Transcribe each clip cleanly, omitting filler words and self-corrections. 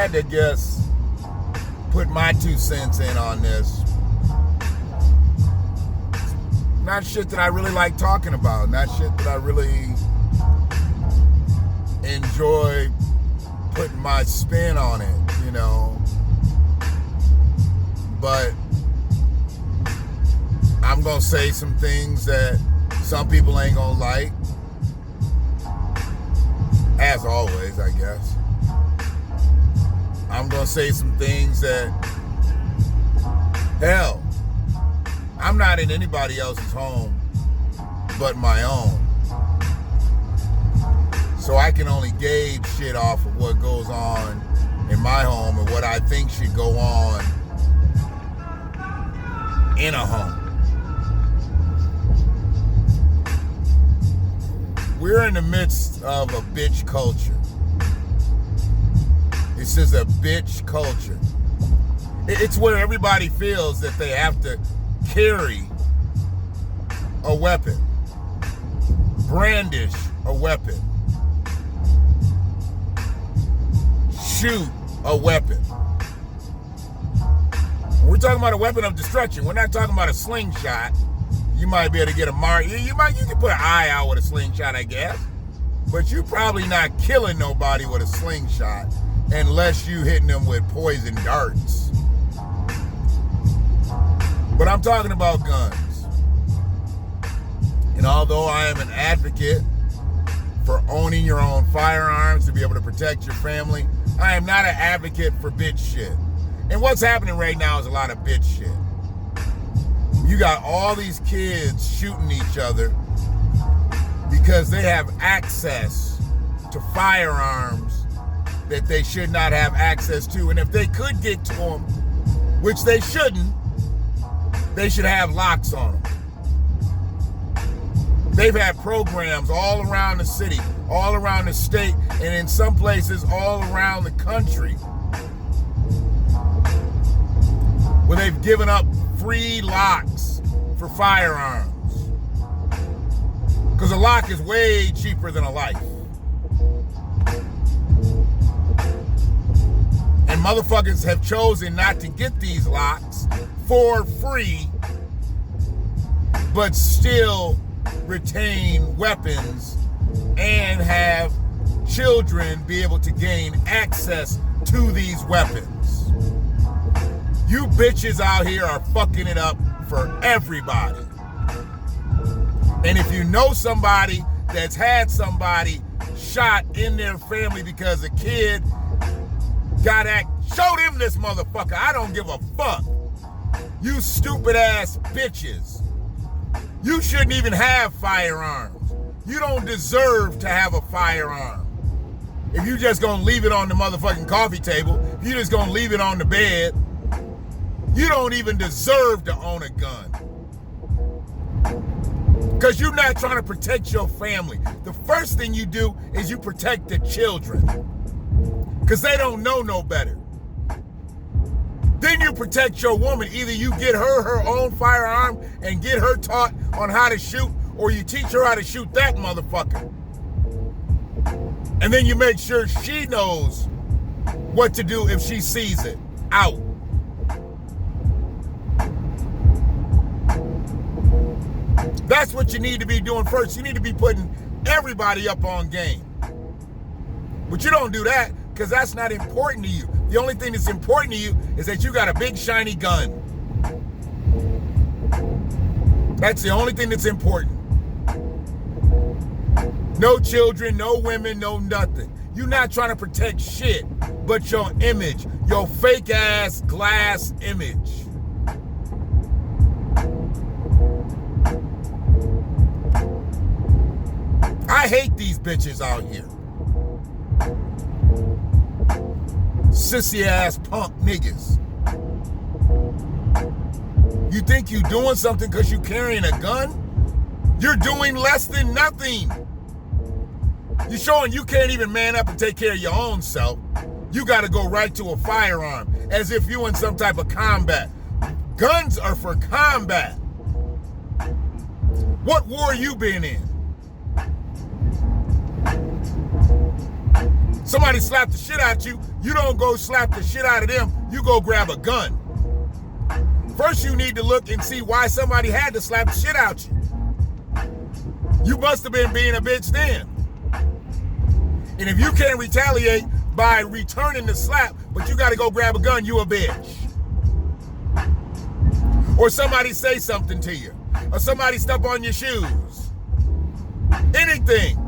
had to just put my 2 cents in on this. Not shit that I really like talking about. Not shit that I really enjoy putting my spin on it, you know. But I'm gonna say some things that some people ain't gonna like. As always, I guess. I'm gonna say some things that, hell, I'm not in anybody else's home but my own. So I can only gauge shit off of what goes on in my home and what I think should go on in a home. We're in the midst of a bitch culture. This is a bitch culture. It's where everybody feels that they have to carry a weapon, brandish a weapon, shoot a weapon. We're talking about a weapon of destruction. We're not talking about a slingshot. You might be able to get a mark. You can put an eye out with a slingshot, I guess. But you're probably not killing nobody with a slingshot unless you hitting them with poison darts. But I'm talking about guns. And although I am an advocate for owning your own firearms to be able to protect your family, I am not an advocate for bitch shit. And what's happening right now is a lot of bitch shit. You got all these kids shooting each other because they have access to firearms that they should not have access to. And if they could get to them, which they shouldn't, they should have locks on them. They've had programs all around the city, all around the state, and in some places all around the country where they've given up free locks for firearms. Because a lock is way cheaper than a life. And motherfuckers have chosen not to get these locks for free, but still retain weapons and have children be able to gain access to these weapons. You bitches out here are fucking it up for everybody. And if you know somebody that's had somebody shot in their family because a kid got show them this motherfucker. I don't give a fuck. You stupid ass bitches. You shouldn't even have firearms. You don't deserve to have a firearm. If you just gonna leave it on the motherfucking coffee table, if you just gonna leave it on the bed, you don't even deserve to own a gun. Because you're not trying to protect your family. The first thing you do is you protect the children. Because they don't know no better. Then you protect your woman. Either you get her own firearm and get her taught on how to shoot, or you teach her how to shoot that motherfucker. And then you make sure she knows what to do if she sees it. Out. That's what you need to be doing first. You need to be putting everybody up on game. But you don't do that because that's not important to you. The only thing that's important to you is that you got a big shiny gun. That's the only thing that's important. No children, no women, no nothing. You're not trying to protect shit but your image, your fake ass glass image. I hate these bitches out here. Sissy ass punk niggas. You think you doing something because you carrying a gun? You're doing less than nothing. You're showing you can't even man up and take care of your own self. You got to go right to a firearm as if you in some type of combat. Guns are for combat. What war you been in? Somebody slap the shit out you, you don't go slap the shit out of them, you go grab a gun. First you need to look and see why somebody had to slap the shit out you. You must have been being a bitch then. And if you can't retaliate by returning the slap, but you gotta go grab a gun, you a bitch. Or somebody say something to you. Or somebody step on your shoes. Anything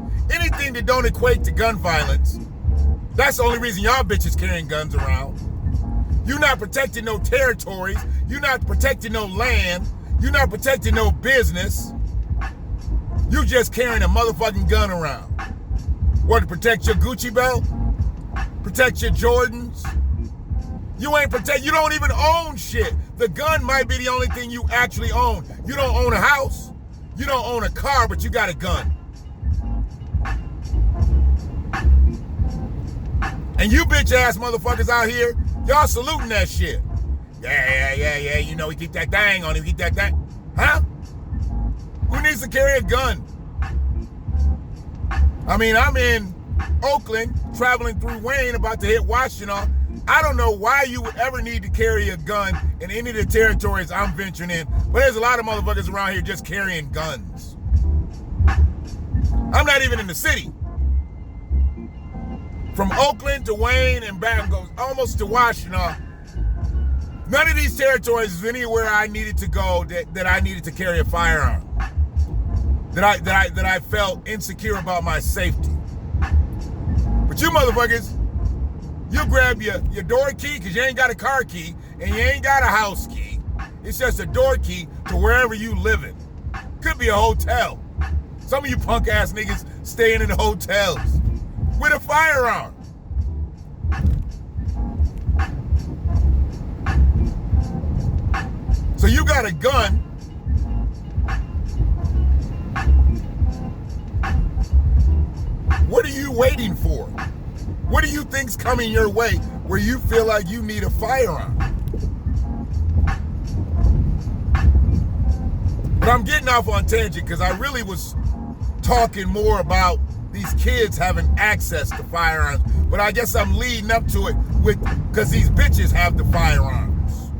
that don't equate to gun violence. That's the only reason y'all bitches carrying guns around. You're not protecting no territories. You're not protecting no land. You're not protecting no business. You just carrying a motherfucking gun around. What, to protect your Gucci belt? Protect your Jordans? You don't even own shit. The gun might be the only thing you actually own. You don't own a house. You don't own a car, but you got a gun. And you bitch ass motherfuckers out here, y'all saluting that shit. Yeah, you know, we keep that thing on him, keep that thing. Huh? Who needs to carry a gun? I mean, I'm in Oakland, traveling through Wayne, about to hit Washington. I don't know why you would ever need to carry a gun in any of the territories I'm venturing in, but there's a lot of motherfuckers around here just carrying guns. I'm not even in the city. From Oakland to Wayne and back goes almost to Washington. None of these territories is anywhere I needed to go that I needed to carry a firearm. That I felt insecure about my safety. But you motherfuckers, you grab your door key because you ain't got a car key and you ain't got a house key. It's just a door key to wherever you living. Could be a hotel. Some of you punk ass niggas staying in hotels with a firearm. So you got a gun. What are you waiting for? What do you think's coming your way where you feel like you need a firearm? But I'm getting off on tangent because I really was talking more about these kids having access to firearms. But I guess I'm leading up to it because these bitches have the firearms.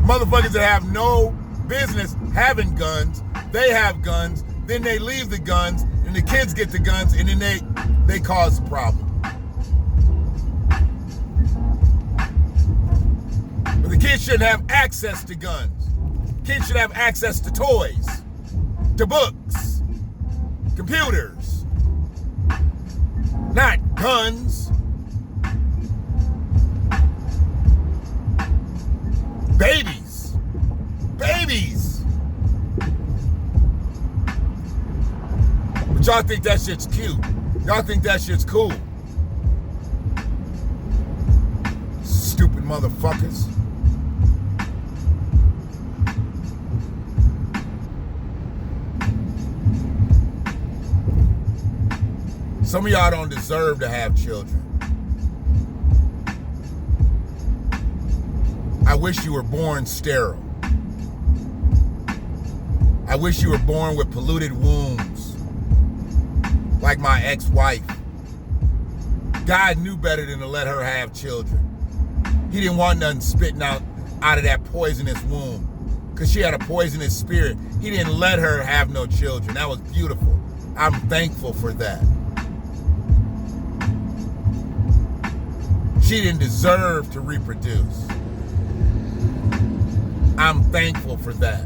Motherfuckers that have no business having guns, they have guns, then they leave the guns, and the kids get the guns, and then they cause the problem. But the kids shouldn't have access to guns. Kids should have access to toys, to books, computers, not guns. Babies. But y'all think that shit's cute. Y'all think that shit's cool. Stupid motherfuckers. Some of y'all don't deserve to have children. I wish you were born sterile. I wish you were born with polluted wombs, like my ex-wife. God knew better than to let her have children. He didn't want nothing spitting out of that poisonous womb, because she had a poisonous spirit. He didn't let her have no children. That was beautiful. I'm thankful for that. She didn't deserve to reproduce. I'm thankful for that.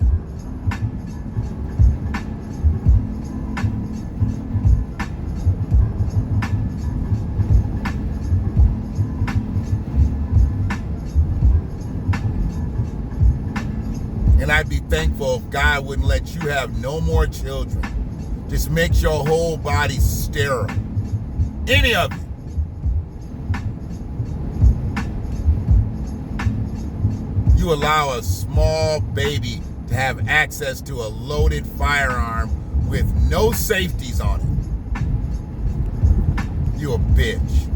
And I'd be thankful if God wouldn't let you have no more children. Just makes your whole body sterile. Any of you. You allow a small baby to have access to a loaded firearm with no safeties on it. You a bitch.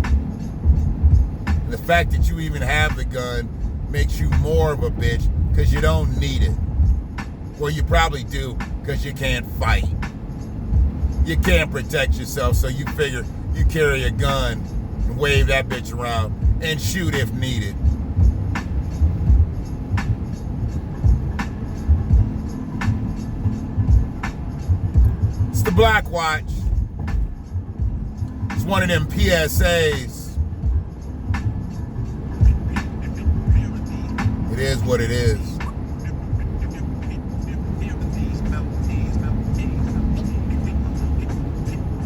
And the fact that you even have the gun makes you more of a bitch because you don't need it. Well, you probably do because you can't fight. you can't protect yourself, so you figure you carry a gun and wave that bitch around and shoot if needed. It's the BlackWatch. It's one of them PSAs. It is what it is.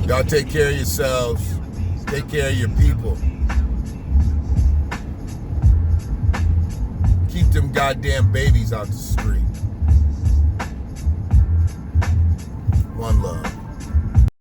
Y'all take care of yourselves. Take care of your people. Keep them goddamn babies out the street. One love.